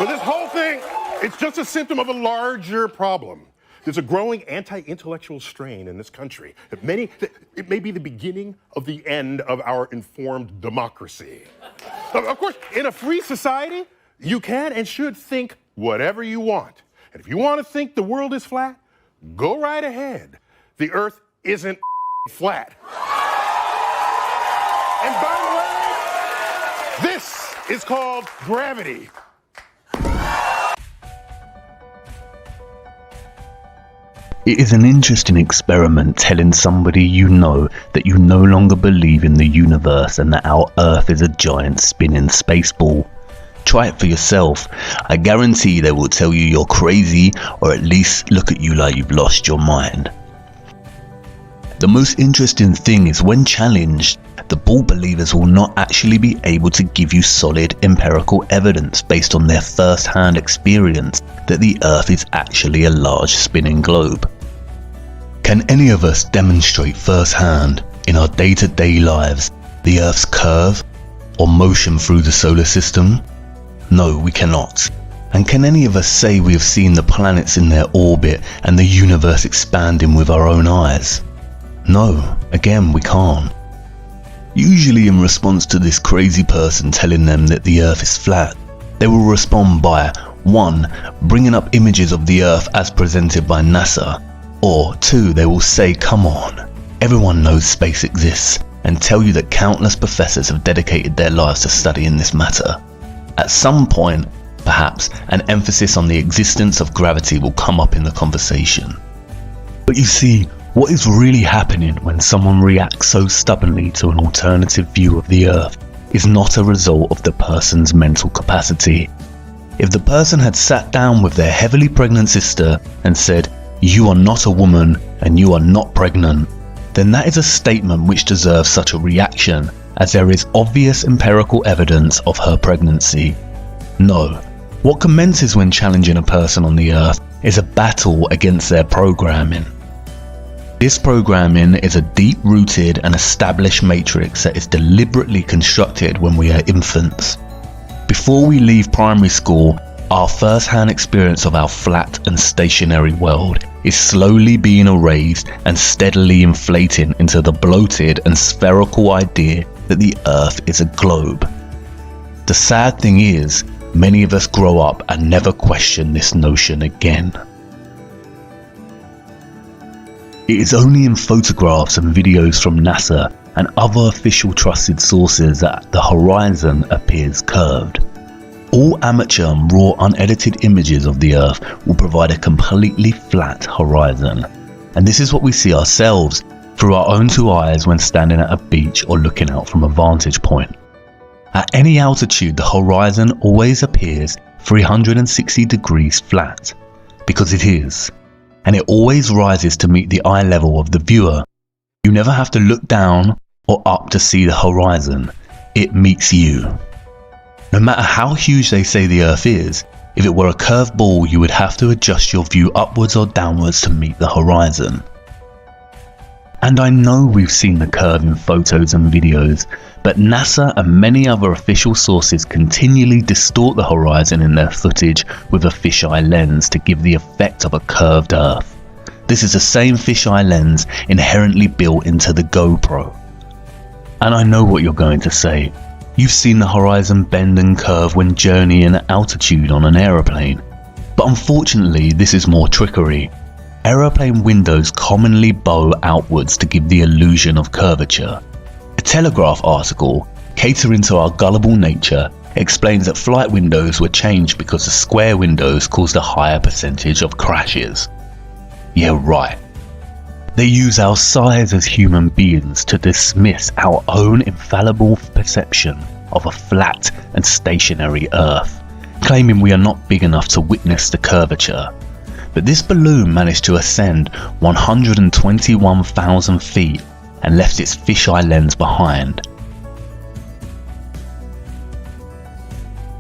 But this whole thing, it's just a symptom of a larger problem. There's a growing anti-intellectual strain in this country. It may be the beginning of the end of our informed democracy. Of course, in a free society, you can and should think whatever you want. And if you want to think the world is flat, go right ahead. The earth isn't flat. And by the way, this is called gravity. It is an interesting experiment telling somebody you know that you no longer believe in the universe and that our Earth is a giant spinning space ball. Try it for yourself. I guarantee they will tell you you're crazy, or at least look at you like you've lost your mind. The most interesting thing is when challenged, the ball believers will not actually be able to give you solid empirical evidence based on their first-hand experience that the Earth is actually a large spinning globe. Can any of us demonstrate first-hand in our day-to-day lives the Earth's curve or motion through the solar system? No, we cannot. And can any of us say we have seen the planets in their orbit and the universe expanding with our own eyes? No, again, we can't. Usually in response to this crazy person telling them that the Earth is flat, they will respond by 1. Bringing up images of the Earth as presented by NASA, or 2. They will say, come on, everyone knows space exists, and tell you that countless professors have dedicated their lives to studying this matter. At some point, perhaps, an emphasis on the existence of gravity will come up in the conversation. But you see, what is really happening when someone reacts so stubbornly to an alternative view of the Earth is not a result of the person's mental capacity. If the person had sat down with their heavily pregnant sister and said, "You are not a woman and you are not pregnant," then that is a statement which deserves such a reaction, as there is obvious empirical evidence of her pregnancy. No, what commences when challenging a person on the Earth is a battle against their programming. This programming is a deep-rooted and established matrix that is deliberately constructed when we are infants. Before we leave primary school, our first-hand experience of our flat and stationary world is slowly being erased and steadily inflating into the bloated and spherical idea that the Earth is a globe. The sad thing is, many of us grow up and never question this notion again. It is only in photographs and videos from NASA and other official trusted sources that the horizon appears curved. All amateur and raw unedited images of the Earth will provide a completely flat horizon. And this is what we see ourselves through our own two eyes when standing at a beach or looking out from a vantage point. At any altitude, the horizon always appears 360 degrees flat, because it is. And it always rises to meet the eye level of the viewer. You never have to look down or up to see the horizon. It meets you. No matter how huge they say the Earth is, if it were a curved ball, you would have to adjust your view upwards or downwards to meet the horizon. And I know we've seen the curve in photos and videos, but NASA and many other official sources continually distort the horizon in their footage with a fisheye lens to give the effect of a curved Earth. This is the same fisheye lens inherently built into the GoPro. And I know what you're going to say. You've seen the horizon bend and curve when journeying at altitude on an aeroplane. But unfortunately, this is more trickery. Aeroplane windows commonly bow outwards to give the illusion of curvature. A Telegraph article, catering to our gullible nature, explains that flight windows were changed because the square windows caused a higher percentage of crashes. Yeah, right. They use our size as human beings to dismiss our own infallible perception of a flat and stationary Earth, claiming we are not big enough to witness the curvature. But this balloon managed to ascend 121,000 feet and left its fisheye lens behind.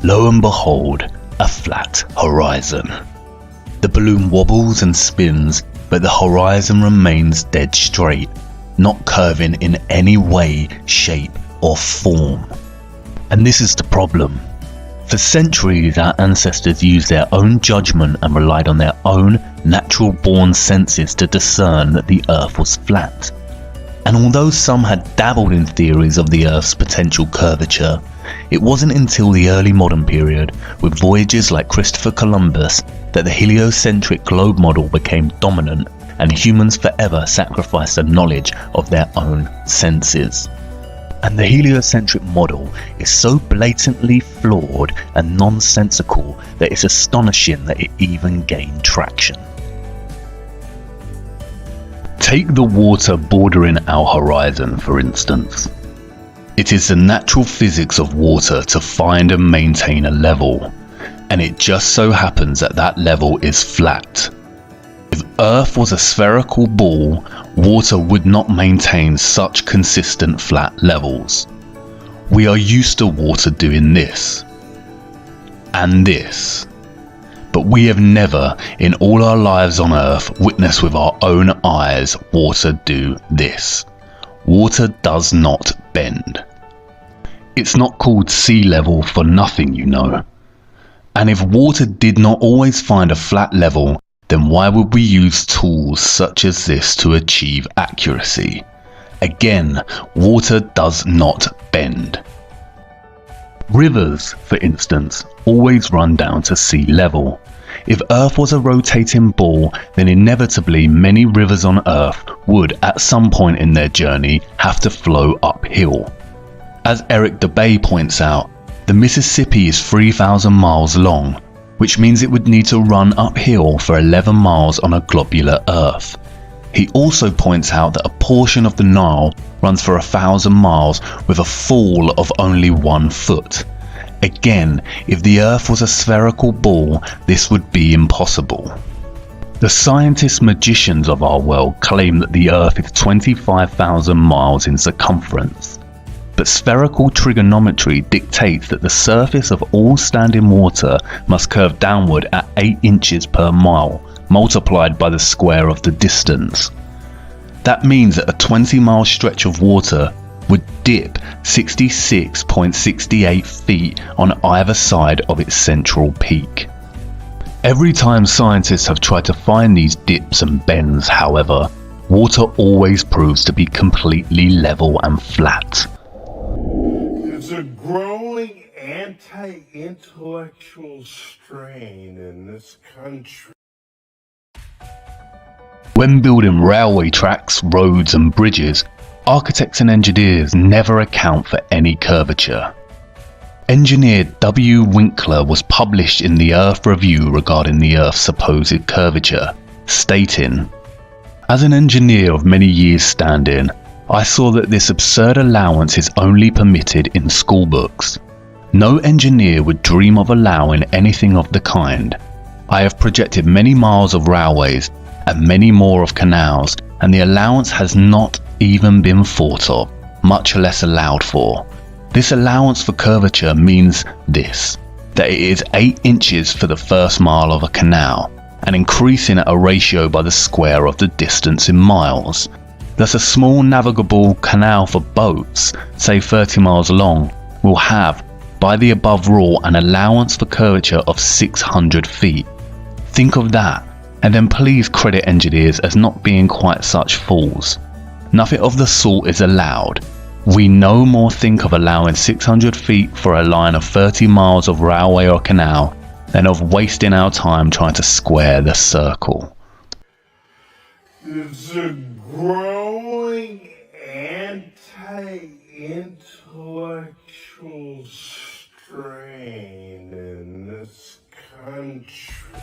Lo and behold, a flat horizon. The balloon wobbles and spins, but the horizon remains dead straight, not curving in any way, shape or form. And this is the problem. For centuries, our ancestors used their own judgment and relied on their own natural-born senses to discern that the Earth was flat. And although some had dabbled in theories of the Earth's potential curvature, it wasn't until the early modern period, with voyagers like Christopher Columbus, that the heliocentric globe model became dominant and humans forever sacrificed the knowledge of their own senses. And the heliocentric model is so blatantly flawed and nonsensical that it's astonishing that it even gained traction. Take the water bordering our horizon, for instance. It is the natural physics of water to find and maintain a level, and it just so happens that that level is flat. If Earth was a spherical ball, water would not maintain such consistent flat levels. We are used to water doing this and this, but we have never in all our lives on Earth witnessed with our own eyes water do this. Water does not bend. It's not called sea level for nothing, you know. And if water did not always find a flat level, then why would we use tools such as this to achieve accuracy? Again, water does not bend. Rivers, for instance, always run down to sea level. If Earth was a rotating ball, then inevitably many rivers on Earth would at some point in their journey have to flow uphill. As Eric DeBay points out, the Mississippi is 3,000 miles long, which means it would need to run uphill for 11 miles on a globular Earth. He also points out that a portion of the Nile runs for 1,000 miles with a fall of only 1 foot. Again, if the Earth was a spherical ball, this would be impossible. The scientist magicians of our world claim that the Earth is 25,000 miles in circumference. But spherical trigonometry dictates that the surface of all standing water must curve downward at 8 inches per mile, multiplied by the square of the distance. That means that a 20-mile stretch of water would dip 66.68 feet on either side of its central peak. Every time scientists have tried to find these dips and bends, however, water always proves to be completely level and flat. There's a growing anti-intellectual strain in this country. When building railway tracks, roads and bridges, architects and engineers never account for any curvature. Engineer W. Winkler was published in the Earth Review regarding the Earth's supposed curvature, stating, "As an engineer of many years' standing, I saw that this absurd allowance is only permitted in school books. No engineer would dream of allowing anything of the kind. I have projected many miles of railways and many more of canals, and the allowance has not even been thought of, much less allowed for. This allowance for curvature means this, that it is 8 inches for the first mile of a canal, and increasing at a ratio by the square of the distance in miles. Thus a small navigable canal for boats, say 30 miles long, will have, by the above rule, an allowance for curvature of 600 feet. Think of that, and then please credit engineers as not being quite such fools. Nothing of the sort is allowed. We no more think of allowing 600 feet for a line of 30 miles of railway or canal than of wasting our time trying to square the circle." There's a growing anti-intellectual strain in this country.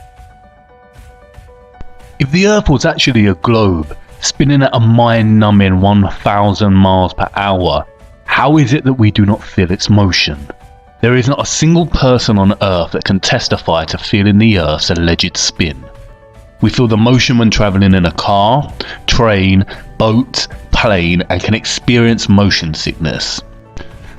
If the Earth was actually a globe, spinning at a mind-numbing 1,000 miles per hour, how is it that we do not feel its motion? There is not a single person on Earth that can testify to feeling the Earth's alleged spin. We feel the motion when travelling in a car, train, boat, plane, and can experience motion sickness.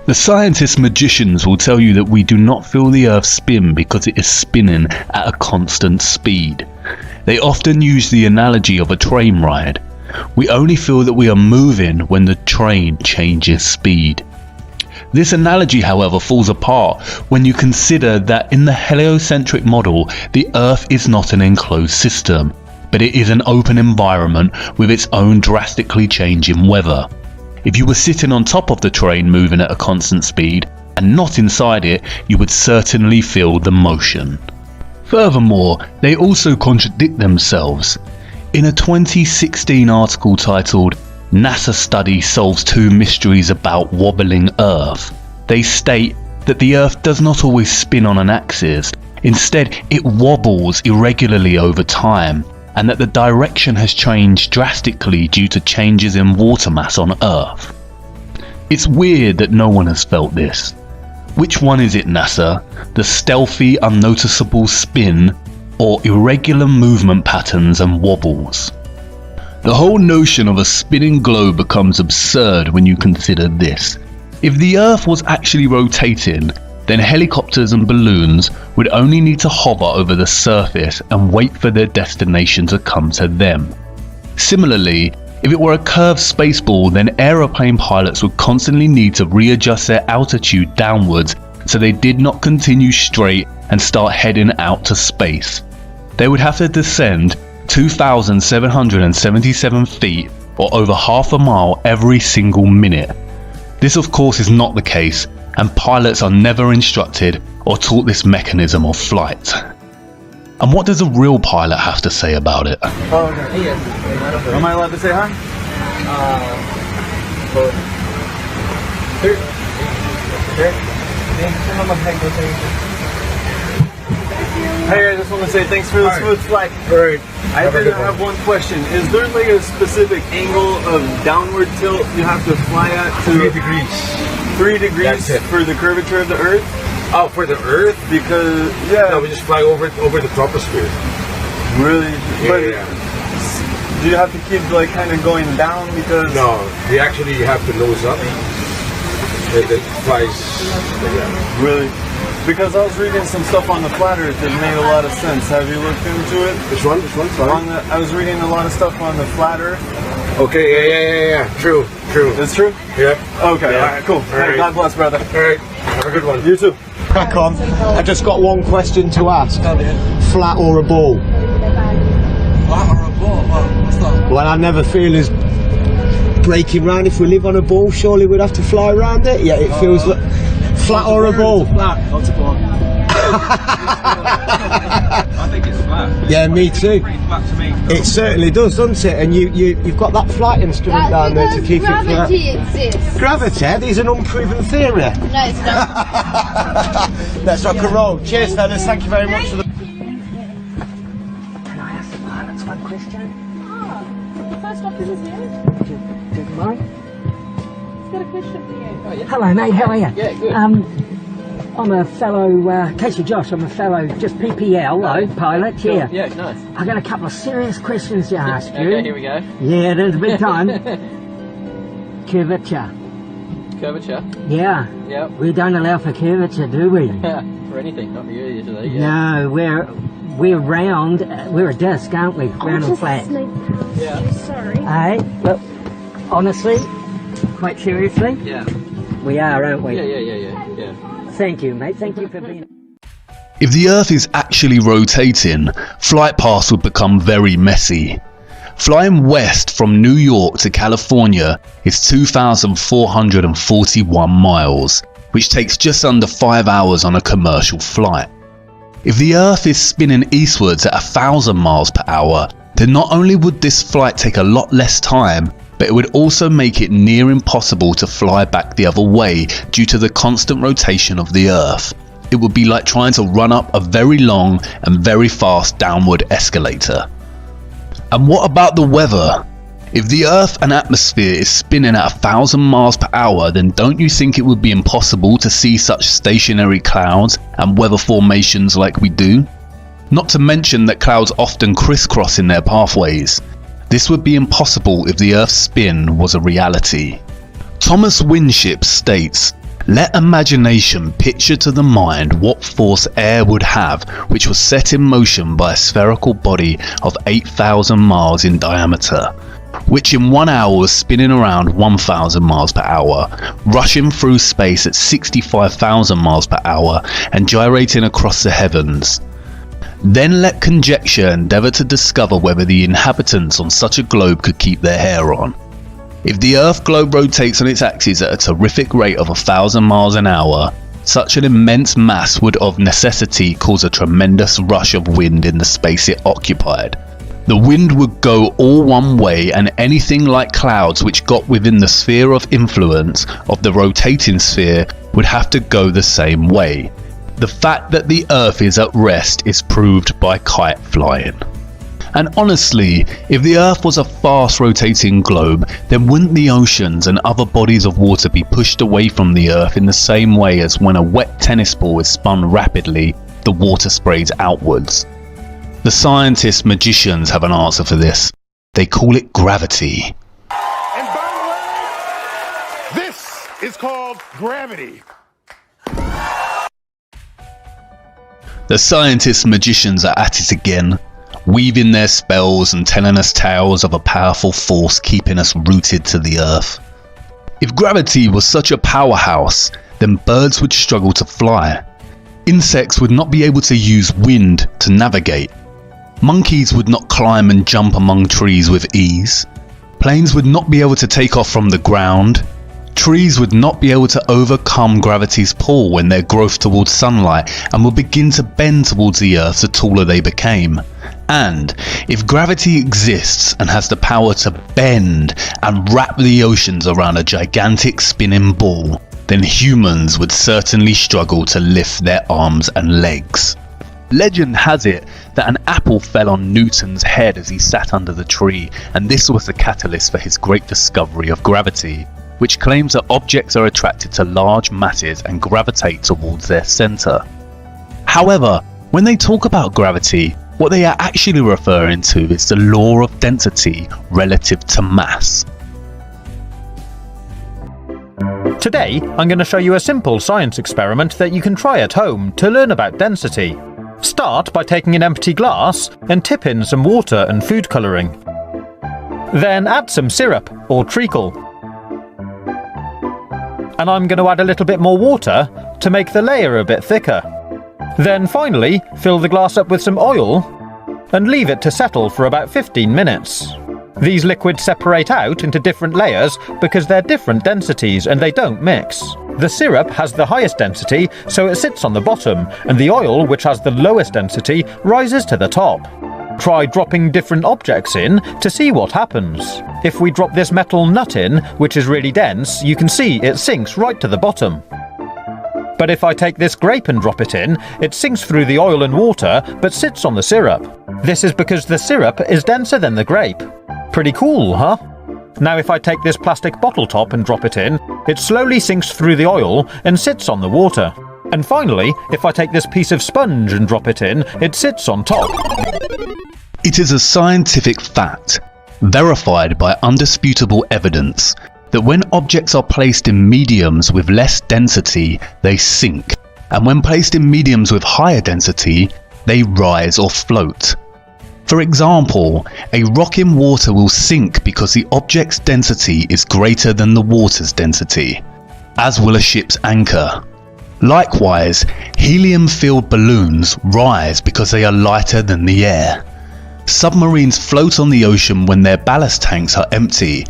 The scientist magicians will tell you that we do not feel the Earth spin because it is spinning at a constant speed. They often use the analogy of a train ride. We only feel that we are moving when the train changes speed. This analogy, however, falls apart when you consider that in the heliocentric model, the Earth is not an enclosed system, but it is an open environment with its own drastically changing weather. If you were sitting on top of the train moving at a constant speed and not inside it, you would certainly feel the motion. Furthermore, they also contradict themselves. In a 2016 article titled "NASA Study Solves Two Mysteries About Wobbling Earth," they state that the Earth does not always spin on an axis. Instead, it wobbles irregularly over time, and that the direction has changed drastically due to changes in water mass on Earth. It's weird that no one has felt this. Which one is it, NASA? The stealthy, unnoticeable spin, or irregular movement patterns and wobbles? The whole notion of a spinning globe becomes absurd when you consider this. If the Earth was actually rotating, then helicopters and balloons would only need to hover over the surface and wait for their destination to come to them. Similarly, if it were a curved spaceball, then aeroplane pilots would constantly need to readjust their altitude downwards so they did not continue straight and start heading out to space. They would have to descend 2,777 feet, or over half a mile, every single minute. This of course is not the case, and pilots are never instructed or taught this mechanism of flight. And what does a real pilot have to say about it? Oh, okay. Yes. Am I allowed to say hi? Hey, I just want to say thanks for the smooth flight. Alright. I did have one question. Is there like a specific angle of downward tilt you have to fly at to 3 degrees. 3 degrees That's it. for the curvature of the Earth? Oh, for the Earth? Because No, we just fly over the troposphere. really. But Yeah. do you have to keep like kind of going down because? No, we actually have to nose up. It flies. Yeah. Really? Because I was reading some stuff on the flat Earth that made a lot of sense. Have you looked into it? Which one? Sorry. I was reading a lot of stuff on the flat Earth. Okay, yeah. True. It's true? Yeah. Okay, Yeah. alright, cool. All Hey, right. God bless, brother. Alright, have a good one. You too. Crack on. I just got one question to ask. Flat or a ball? Flat or a ball? What's that? Well, I never feel as breaking round. If we live on a ball, surely we'd have to fly around it. Yeah, it feels like flat or a ball. Flat, not a ball. I think it's flat. Yeah, me too. Pretty flat to me. It certainly does, doesn't it? And you've got that flight instrument down there to keep it flat. Gravity exists. Gravity is an unproven theory. No, it's not. Let's rock and roll. Cheers, fellas. Thank you very much for the. Can I ask the pilots one question? First officer's here. Do you mind? He's got a question for you. Hello, mate. How are you? Yeah, good. I'm a fellow, Casey Josh, I'm a fellow, just PPL, pilot, yeah. Yeah, nice. I got a couple of serious questions to ask you. Okay, here we go. Yeah, there's a big time. Curvature. Curvature. Yeah. Yep. We don't allow for curvature, do we? For anything, not for you usually. Yeah. No, we're round, we're a disc, aren't we? Round and flat. Yeah. Sorry. Hey, look, honestly, quite seriously, Yeah. we are, aren't we? Yeah. Thank you, mate. Thank you for being... If the Earth is actually rotating, flight paths would become very messy. Flying west from New York to California is 2,441 miles, which takes just under 5 hours on a commercial flight. If the Earth is spinning eastwards at 1,000 miles per hour, then not only would this flight take a lot less time, but it would also make it near impossible to fly back the other way due to the constant rotation of the Earth. It would be like trying to run up a very long and very fast downward escalator. And what about the weather? If the Earth and atmosphere is spinning at 1,000 miles per hour, then don't you think it would be impossible to see such stationary clouds and weather formations like we do? Not to mention that clouds often crisscross in their pathways. This would be impossible if the Earth's spin was a reality. Thomas Winship states, "Let imagination picture to the mind what force air would have which was set in motion by a spherical body of 8,000 miles in diameter. which in 1 hour was spinning around 1,000 miles per hour, rushing through space at 65,000 miles per hour and gyrating across the heavens. Then let conjecture endeavour to discover whether the inhabitants on such a globe could keep their hair on. If the Earth globe rotates on its axis at a terrific rate of 1,000 miles an hour, such an immense mass would of necessity cause a tremendous rush of wind in the space it occupied. The wind would go all one way, and anything like clouds which got within the sphere of influence of the rotating sphere would have to go the same way. The fact that the Earth is at rest is proved by kite flying. And honestly, if the Earth was a fast rotating globe, then wouldn't the oceans and other bodies of water be pushed away from the Earth in the same way as when a wet tennis ball is spun rapidly, the water sprays outwards? The scientists magicians have an answer for this. They call it gravity. And by the way, this is called gravity. The scientists magicians are at it again, weaving their spells and telling us tales of a powerful force keeping us rooted to the Earth. If gravity was such a powerhouse, then birds would struggle to fly. Insects would not be able to use wind to navigate. Monkeys would not climb and jump among trees with ease. Planes would not be able to take off from the ground. Trees would not be able to overcome gravity's pull when their growth towards sunlight and would begin to bend towards the Earth the taller they became. And if gravity exists and has the power to bend and wrap the oceans around a gigantic spinning ball, then humans would certainly struggle to lift their arms and legs. Legend has it that an apple fell on Newton's head as he sat under the tree, and this was the catalyst for his great discovery of gravity, which claims that objects are attracted to large masses and gravitate towards their centre. However, when they talk about gravity, what they are actually referring to is the law of density relative to mass. Today, I'm going to show you a simple science experiment that you can try at home to learn about density. Start by taking an empty glass and tip in some water and food colouring. Then add some syrup or treacle. And I'm going to add a little bit more water to make the layer a bit thicker. Then finally, fill the glass up with some oil and leave it to settle for about 15 minutes. These liquids separate out into different layers because they're different densities and they don't mix. The syrup has the highest density, so it sits on the bottom, and the oil, which has the lowest density, rises to the top. Try dropping different objects in to see what happens. If we drop this metal nut in, which is really dense, you can see it sinks right to the bottom. But if I take this grape and drop it in, it sinks through the oil and water, but sits on the syrup. This is because the syrup is denser than the grape. Pretty cool, huh? Now if I take this plastic bottle top and drop it in, it slowly sinks through the oil and sits on the water. And finally, if I take this piece of sponge and drop it in, it sits on top. It is a scientific fact, verified by undisputable evidence, that when objects are placed in mediums with less density, they sink, and when placed in mediums with higher density, they rise or float. For example, a rock in water will sink because the object's density is greater than the water's density, as will a ship's anchor. Likewise, helium-filled balloons rise because they are lighter than the air. Submarines float on the ocean when their ballast tanks are empty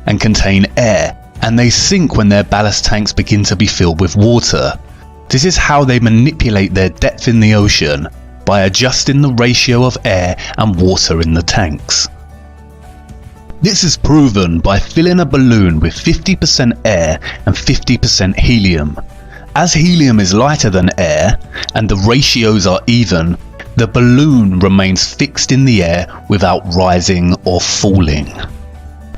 and contain air, and they sink when their ballast tanks begin to be filled with water. This is how they manipulate their depth in the ocean, by adjusting the ratio of air and water in the tanks. This is proven by filling a balloon with 50% air and 50% helium. As helium is lighter than air and the ratios are even, the balloon remains fixed in the air without rising or falling.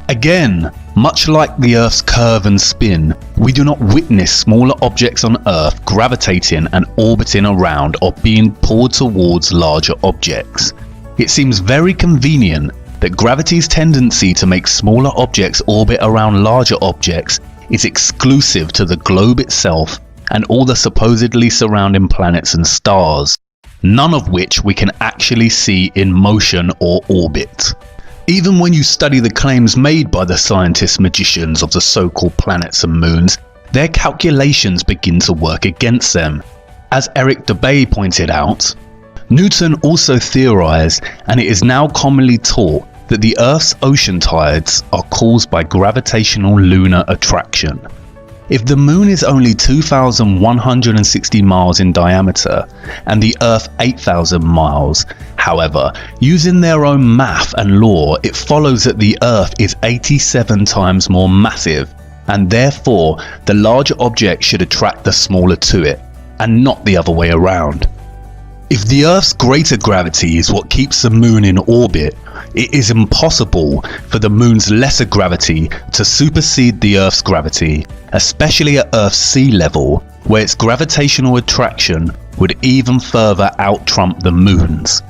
Again, much like the Earth's curve and spin, we do not witness smaller objects on Earth gravitating and orbiting around or being pulled towards larger objects. It seems very convenient that gravity's tendency to make smaller objects orbit around larger objects is exclusive to the globe itself and all the supposedly surrounding planets and stars, none of which we can actually see in motion or orbit. Even when you study the claims made by the scientist magicians of the so-called planets and moons, their calculations begin to work against them. As Eric Dubay pointed out, Newton also theorized, and it is now commonly taught, that the Earth's ocean tides are caused by gravitational lunar attraction. If the moon is only 2,160 miles in diameter and the Earth 8,000 miles, however, using their own math and law, it follows that the Earth is 87 times more massive, and therefore the larger object should attract the smaller to it, and not the other way around. If the Earth's greater gravity is what keeps the moon in orbit, it is impossible for the moon's lesser gravity to supersede the Earth's gravity, especially at Earth's sea level, where its gravitational attraction would even further out-trump the moon's.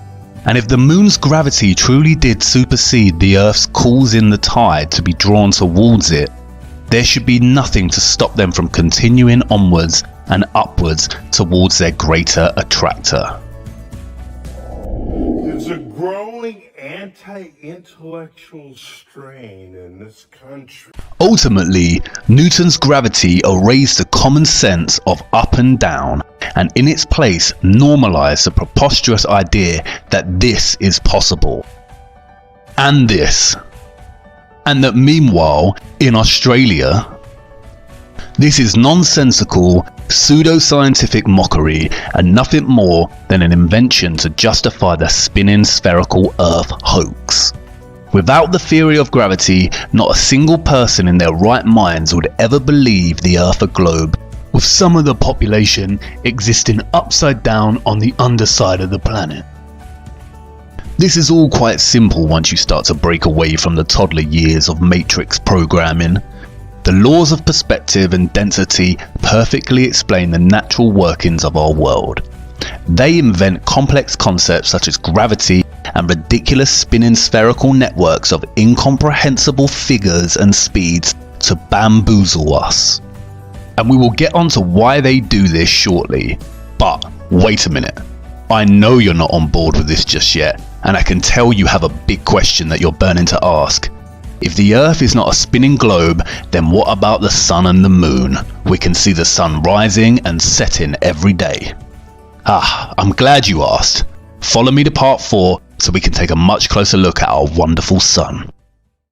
And if the moon's gravity truly did supersede the Earth's causing the tide to be drawn towards it, there should be nothing to stop them from continuing onwards and upwards towards their greater attractor. There's a growing anti-intellectual strain in this country. Ultimately, Newton's gravity erased the common sense of up and down, and in its place normalized the preposterous idea that this is possible. And this. And that meanwhile, in Australia, this is nonsensical, pseudo-scientific mockery and nothing more than an invention to justify the spinning spherical Earth hoax. Without the theory of gravity, not a single person in their right minds would ever believe the Earth a globe, with some of the population existing upside down on the underside of the planet. This is all quite simple once you start to break away from the toddler years of matrix programming. The laws of perspective and density perfectly explain the natural workings of our world. They invent complex concepts such as gravity and ridiculous spinning spherical networks of incomprehensible figures and speeds to bamboozle us. And we will get onto why they do this shortly. But wait a minute. I know you're not on board with this just yet, and I can tell you have a big question that you're burning to ask. If the Earth is not a spinning globe, then what about the sun and the moon? We can see the sun rising and setting every day. I'm glad you asked. Follow me to part 4 so we can take a much closer look at our wonderful sun.